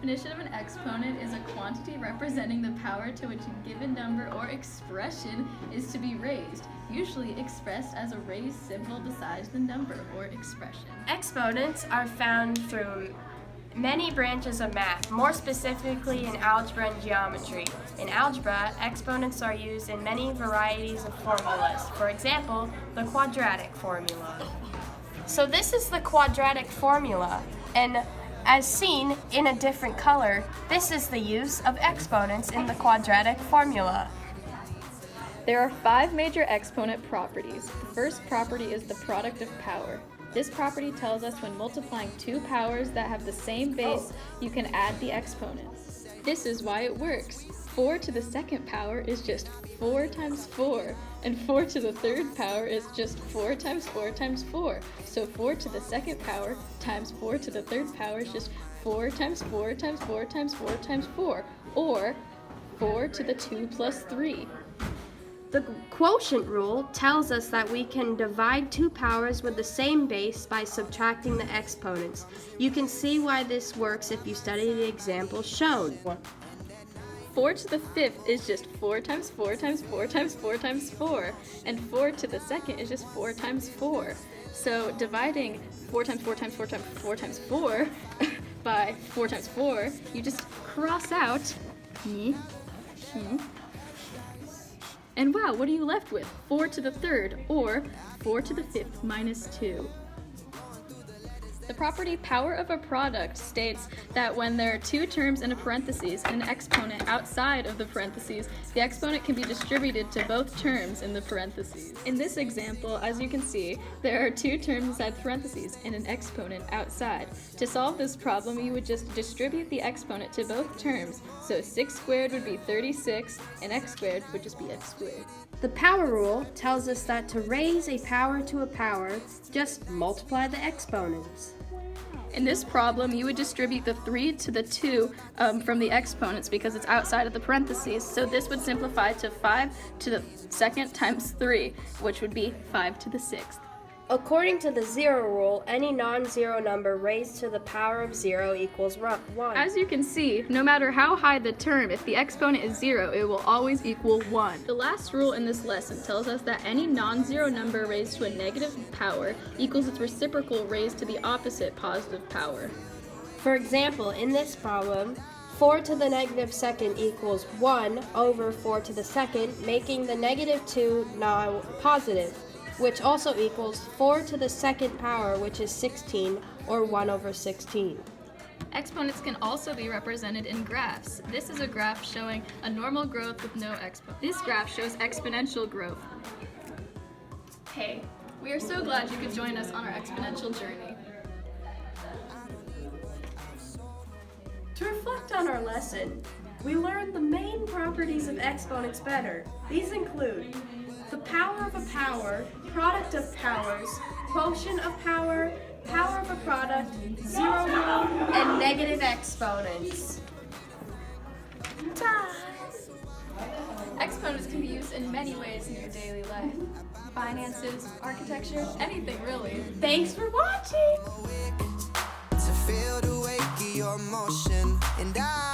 definition of an exponent is a quantity representing the power to which a given number or expression is to be raised, usually expressed as a raised symbol besides the number or expression. Exponents are found through many branches of math, more specifically in algebra and geometry. In algebra, exponents are used in many varieties of formulas. For example, the quadratic formula. So this is the quadratic formula, and as seen in a different color, this is the use of exponents in the quadratic formula. There are 5 major exponent properties. The first property is the product of power. This property tells us when multiplying 2 powers that have the same base, you can add the exponent. This is why it works. 4 to the second power is just 4 times 4, and 4 to the third power is just 4 times 4 times 4. So 4 to the second power times 4 to the third power is just 4 times 4 times 4 times 4 times 4, or 4 to the 2 plus 3. The quotient rule tells us that we can divide 2 powers with the same base by subtracting the exponents. You can see why this works if you study the example shown. 4 to the fifth is just 4 times 4 times 4 times 4 times 4, and 4 to the second is just 4 times 4. So dividing 4 times 4 times 4 times 4 times 4 by 4 times 4, you just cross out and wow, what are you left with? 4 to the third, or 4 to the fifth minus 2. The property power of a product states that when there are 2 terms in a parentheses and an exponent outside of the parentheses, the exponent can be distributed to both terms in the parentheses. In this example, as you can see, there are 2 terms inside the parentheses and an exponent outside. To solve this problem, you would just distribute the exponent to both terms. So 6 squared would be 36, and x squared would just be x squared. The power rule tells us that to raise a power to a power, just multiply the exponents. In this problem, you would distribute the 3 to the 2 from the exponents because it's outside of the parentheses. So this would simplify to 5 to the second times 3, which would be 5 to the sixth. According to the zero rule, any non-zero number raised to the power of 0 equals 1. As you can see, no matter how high the term, if the exponent is 0, it will always equal 1. The last rule in this lesson tells us that any non-zero number raised to a negative power equals its reciprocal raised to the opposite positive power. For example, in this problem, 4 to the negative second equals 1 over 4 to the second, making the negative 2 now positive, which also equals 4 to the second power, which is 16, or 1 over 16. Exponents can also be represented in graphs. This is a graph showing a normal growth with no exponent. This graph shows exponential growth. Hey, we are so glad you could join us on our exponential journey. To reflect on our lesson, we learned the main properties of exponents better. These include the power of a power, product of powers, quotient of power, power of a product, zero rule, and negative exponents. Exponents can be used in many ways in your daily life. Finances, architecture, anything really. Thanks for watching! To feel the wake of your motion, and I